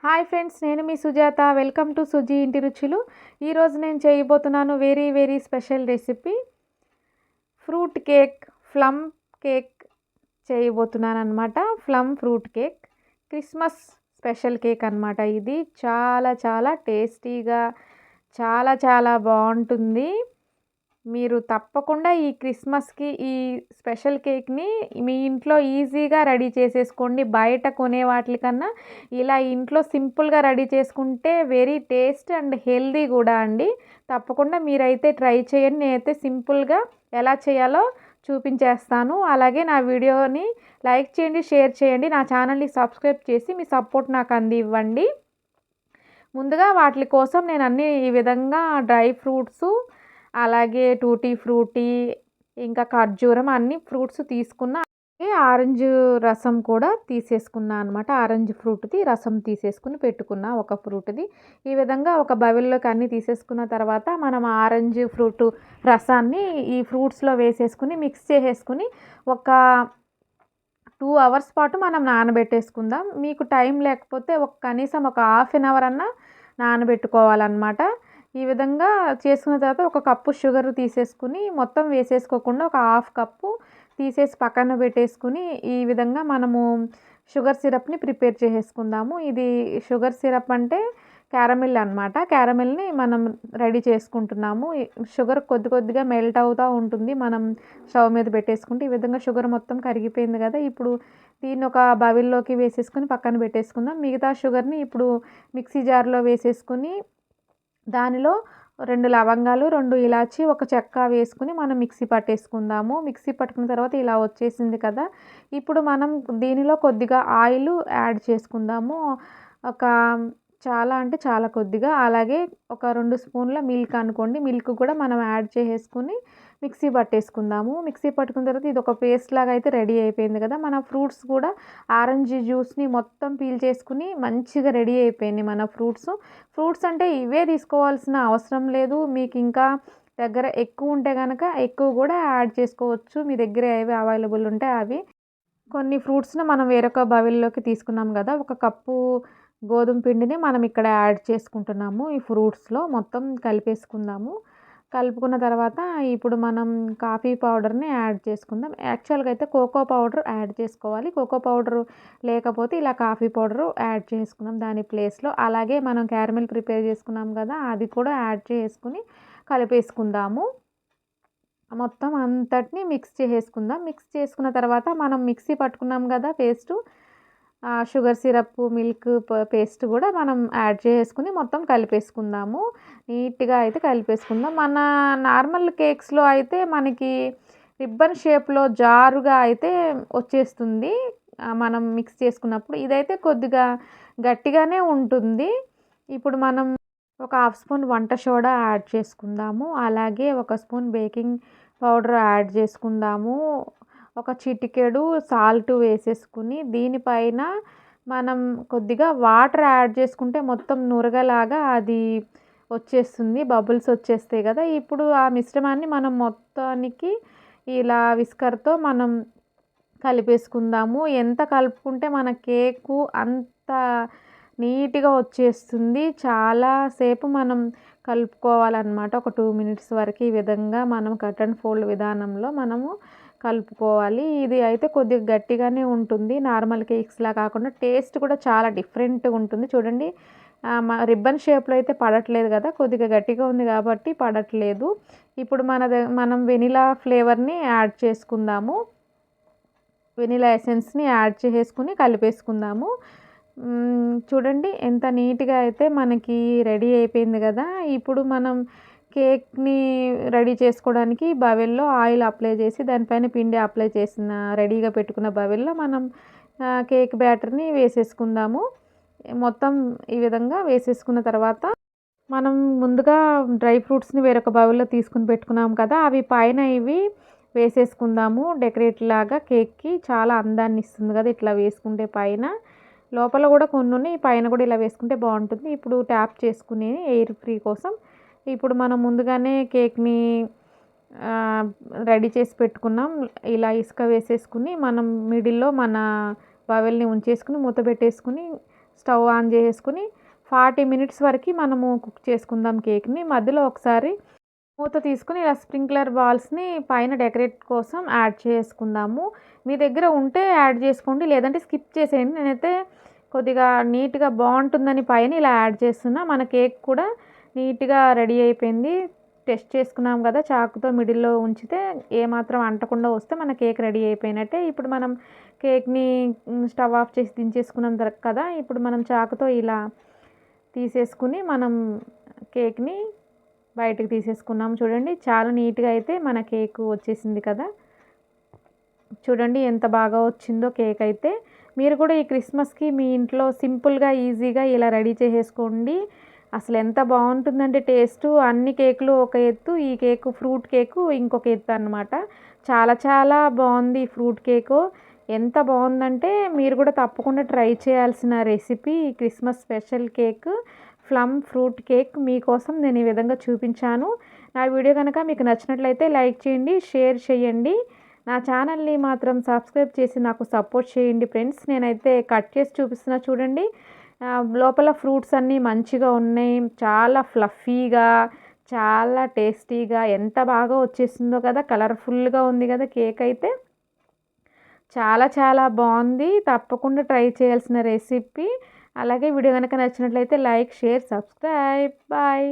Hi friends, నేను మీ Sujatha. Welcome to Suji ఇంటి రుచులు. ఈరోజు నేను చేయబోతున్నాను very special recipe fruit cake, plum cake చేయబోతున్నాను అనమాట. Plum fruit cake Christmas special cake అనమాట. ఇది చాలా టేస్టీగా చాలా బాగుంటుంది. మీరు తప్పకుండా ఈ క్రిస్మస్కి ఈ స్పెషల్ కేక్ని మీ ఇంట్లో ఈజీగా రెడీ చేసేసుకోండి. బయట కొనే వాటికన్నా ఇలా ఇంట్లో సింపుల్గా రెడీ చేసుకుంటే వెరీ టేస్ట్ అండ్ హెల్దీ కూడా అండి. తప్పకుండా మీరైతే ట్రై చేయండి. నేనైతే సింపుల్గా ఎలా చేయాలో చూపించేస్తాను. అలాగే నా వీడియోని లైక్ చేయండి, షేర్ చేయండి, నా ఛానల్ని సబ్స్క్రైబ్ చేసి మీ సపోర్ట్ నాకు అందివ్వండి. ముందుగా వాటి కోసం నేను అన్ని ఈ విధంగా డ్రై ఫ్రూట్స్, అలాగే టూటీ ఫ్రూటీ, ఇంకా ఖర్జూరం అన్ని ఫ్రూట్స్ తీసుకున్న. ఆరెంజ్ రసం కూడా తీసేసుకున్నా అనమాట. ఆరెంజ్ ఫ్రూట్ది రసం తీసేసుకుని పెట్టుకున్నా ఒక ఫ్రూట్ది. ఈ విధంగా ఒక బౌల్లోకి అన్నీ తీసేసుకున్న తర్వాత మనం ఆరెంజ్ ఫ్రూట్ రసాన్ని ఈ ఫ్రూట్స్లో వేసేసుకుని మిక్స్ చేసేసుకుని ఒక 2 అవర్స్ పాటు మనం నానబెట్టేసుకుందాం. మీకు టైం లేకపోతే కనీసం ఒక హాఫ్ అన్ అవర్ అన్నా నానబెట్టుకోవాలన్నమాట. ఈ విధంగా చేసుకున్న తర్వాత ఒక కప్పు షుగర్ తీసేసుకుని మొత్తం వేసేసుకోకుండా ఒక హాఫ్ కప్పు తీసేసి పక్కన పెట్టేసుకుని ఈ విధంగా మనము షుగర్ సిరప్ని ప్రిపేర్ చేసేసుకుందాము. ఇది షుగర్ సిరప్ అంటే క్యారమిల్ అనమాట. క్యారమిల్ని మనం రెడీ చేసుకుంటున్నాము. షుగర్ కొద్దిగా మెల్ట్ అవుతూ ఉంటుంది మనం స్టవ్ మీద పెట్టేసుకుంటే. ఈ విధంగా షుగర్ మొత్తం కరిగిపోయింది కదా. ఇప్పుడు దీన్ని ఒక బౌల్లోకి వేసేసుకుని పక్కన పెట్టేసుకుందాం. మిగతా షుగర్ని ఇప్పుడు మిక్సీ జార్లో వేసేసుకుని దానిలో 2 లవంగాలు, 2 ఇలాచి, ఒక చెక్క వేసుకుని మనం మిక్సీ పట్టేసుకుందాము. మిక్సీ పట్టుకున్న తర్వాత ఇలా వచ్చేసింది కదా. ఇప్పుడు మనం దీనిలో కొద్దిగా ఆయిల్ యాడ్ చేసుకుందాము. ఒక చాలా కొద్దిగా. అలాగే ఒక 2 స్పూన్ల మిల్క్ అనుకోండి. మిల్క్ కూడా మనం యాడ్ చేసేసుకుని మిక్సీ పట్టేసుకుందాము. మిక్సీ పట్టుకున్న తర్వాత ఇది ఒక పేస్ట్ లాగా అయితే రెడీ అయిపోయింది కదా. మన ఫ్రూట్స్ కూడా ఆరెంజ్ జ్యూస్ని మొత్తం పీల్ చేసుకుని మంచిగా రెడీ అయిపోయింది మన ఫ్రూట్స్ అంటే ఇవే తీసుకోవాల్సిన అవసరం లేదు. మీకు ఇంకా దగ్గర ఎక్కువ ఉంటే కనుక ఎక్కువ కూడా యాడ్ చేసుకోవచ్చు. మీ దగ్గర ఏవి అవైలబుల్ ఉంటే అవి. కొన్ని ఫ్రూట్స్ని మనం వేరొక బౌల్లోకి తీసుకున్నాం కదా. ఒక కప్పు గోధుమ పిండిని మనం ఇక్కడ యాడ్ చేసుకుంటున్నాము. ఈ ఫ్రూట్స్లో మొత్తం కలిపేసుకుందాము. కలుపుకున్న తర్వాత ఇప్పుడు మనం కాఫీ పౌడర్ని యాడ్ చేసుకుందాం. యాక్చువల్గా అయితే కోకో పౌడర్ యాడ్ చేసుకోవాలి. కోకో పౌడర్ లేకపోతే ఇలా కాఫీ పౌడర్ యాడ్ చేసుకుందాం దాని ప్లేస్లో. అలాగే మనం క్యారమిల్ ప్రిపేర్ చేసుకున్నాం కదా, అది కూడా యాడ్ చేసుకుని కలిపేసుకుందాము. మొత్తం అంతటిని మిక్స్ చేసేసుకుందాం. మిక్స్ చేసుకున్న తర్వాత మనం మిక్సీ పట్టుకున్నాం కదా paste, sugar syrup, milk paste కూడా మనం యాడ్ చేసుకుని మొత్తం కలిపేసుకుందాము. నీట్గా అయితే కలిపేసుకుందాం. మన నార్మల్ కేక్స్లో అయితే మనకి రిబ్బన్ షేప్లో జారుగా అయితే వచ్చేస్తుంది మనం మిక్స్ చేసుకున్నప్పుడు. ఇదైతే కొద్దిగా గట్టిగానే ఉంటుంది. ఇప్పుడు మనం ఒక హాఫ్ స్పూన్ వంట సోడా యాడ్ చేసుకుందాము. అలాగే ఒక స్పూన్ బేకింగ్ పౌడర్ యాడ్ చేసుకుందాము. ఒక చిటికెడు సాల్ట్ వేసేసుకుని దీనిపైన మనం కొద్దిగా వాటర్ యాడ్ చేసుకుంటే మొత్తం నురగలాగా అది వచ్చేస్తుంది, బబుల్స్ వచ్చేస్తాయి కదా. ఇప్పుడు ఆ మిశ్రమాన్ని మనం మొత్తానికి ఇలా విస్కర్తో మనం కలిపేసుకుందాము. ఎంత కలుపుకుంటే మన కేకు అంత నీట్గా వచ్చేస్తుంది. చాలాసేపు మనం కలుపుకోవాలన్నమాట. ఒక 2 మినిట్స్ వరకు ఈ విధంగా మనం కట్ అండ్ ఫోల్డ్ విధానంలో మనము కలుపుకోవాలి. ఇది అయితే కొద్దిగా గట్టిగానే ఉంటుంది, నార్మల్ కేక్స్లా కాకుండా. టేస్ట్ కూడా చాలా డిఫరెంట్గా ఉంటుంది. చూడండి, రిబ్బన్ షేప్లో అయితే పడట్లేదు కదా, కొద్దిగా గట్టిగా ఉంది కాబట్టి పడట్లేదు. ఇప్పుడు మనం వెనిలా ఫ్లేవర్ని యాడ్ చేసుకుందాము. వెనిలా ఎసెన్స్ని యాడ్ చేసుకుని కలిపేసుకుందాము. చూడండి ఎంత నీట్గా అయితే మనకి రెడీ అయిపోయింది కదా. ఇప్పుడు మనం కేక్ని రెడీ చేసుకోవడానికి బౌల్లో ఆయిల్ అప్లై చేసి దానిపైన పిండి అప్లై చేసిన రెడీగా పెట్టుకున్న బౌల్లో మనం కేక్ బ్యాటర్ని వేసేసుకుందాము. మొత్తం ఈ విధంగా వేసేసుకున్న తర్వాత మనం ముందుగా డ్రై ఫ్రూట్స్ని వేరొక బౌల్లో తీసుకుని పెట్టుకున్నాం కదా, అవి పైన ఇవి వేసేసుకుందాము. డెకరేట్ లాగా కేక్కి చాలా అందాన్ని ఇస్తుంది కదా ఇట్లా వేసుకుంటే. పైన లోపల కూడా కొన్ని ఉన్నాయి, పైన కూడా ఇలా వేసుకుంటే బాగుంటుంది. ఇప్పుడు ట్యాప్ చేసుకుని ఎయిర్ ఫ్రీ కోసం ఇప్పుడు మనం ముందుగానే కేక్ని రెడీ చేసి పెట్టుకున్నాం. ఇలా ఇసుక వేసేసుకుని మనం మిడిల్లో మన బౌల్ని ఉంచేసుకుని మూత పెట్టేసుకుని స్టవ్ ఆన్ చేసుకుని 40 మినిట్స్ వరకు మనము కుక్ చేసుకుందాం కేక్ని. మధ్యలో ఒకసారి మూత తీసుకుని ఇలా స్ప్రింక్లర్ బాల్స్ని పైన డెకరేట్ కోసం యాడ్ చేసుకుందాము. మీ దగ్గర ఉంటే యాడ్ చేసుకోండి, లేదంటే స్కిప్ చేసేయండి. నేనైతే కొద్దిగా నీట్గా బాగుంటుందని పైన ఇలా యాడ్ చేస్తున్నా. మన కేక్ కూడా నీట్గా రెడీ అయిపోయింది. టెస్ట్ చేసుకున్నాం కదా, చాకుతో మిడిల్లో ఉంచితే ఏమాత్రం అంటకుండా వస్తే మన కేక్ రెడీ అయిపోయినట్టే. ఇప్పుడు మనం కేక్ని స్టవ్ ఆఫ్ చేసి దించేసుకున్నాం కదా, ఇప్పుడు మనం చాకుతో ఇలా తీసేసుకుని మనం కేక్ని బయటకు తీసేసుకున్నాం. చూడండి చాలా నీట్గా అయితే మన కేక్ వచ్చేసింది కదా. చూడండి ఎంత బాగా వచ్చిందో కేక్ అయితే. మీరు కూడా ఈ క్రిస్మస్కి మీ ఇంట్లో సింపుల్గా ఈజీగా ఇలా రెడీ చేసేసుకోండి. అసలు ఎంత బాగుంటుందంటే టేస్ట్. అన్ని కేకులు ఒక ఎత్తు, ఈ కేకు ఫ్రూట్ కేకు ఇంకొక ఎత్తు అన్నమాట. చాలా చాలా బాగుంది ఫ్రూట్ కేకు. ఎంత బాగుందంటే మీరు కూడా తప్పకుండా ట్రై చేయాల్సిన recipe Christmas special cake plum fruit cake. మీకోసం నేను ఈ విధంగా చూపించాను. నా వీడియో కనుక మీకు నచ్చినట్లయితే లైక్ చేయండి, షేర్ చేయండి. నా ఛానల్ని మాత్రం సబ్స్క్రైబ్ చేసి నాకు సపోర్ట్ చేయండి ఫ్రెండ్స్. నేనైతే కట్ చేసి చూపిస్తున్నా చూడండి. లోపల ఫ్రూట్స్ అన్నీ మంచిగా ఉన్నాయి. చాలా ఫ్లఫీగా, చాలా టేస్టీగా ఎంత బాగా వచ్చేసిందో కదా. కలర్ఫుల్గా ఉంది కదా కేక్ అయితే. చాలా చాలా బాగుంది. తప్పకుండా ట్రై చేయాల్సిన రెసిపీ. అలాగే వీడియో కనుక నచ్చినట్లయితే లైక్, షేర్, సబ్స్క్రైబ్. బాయ్.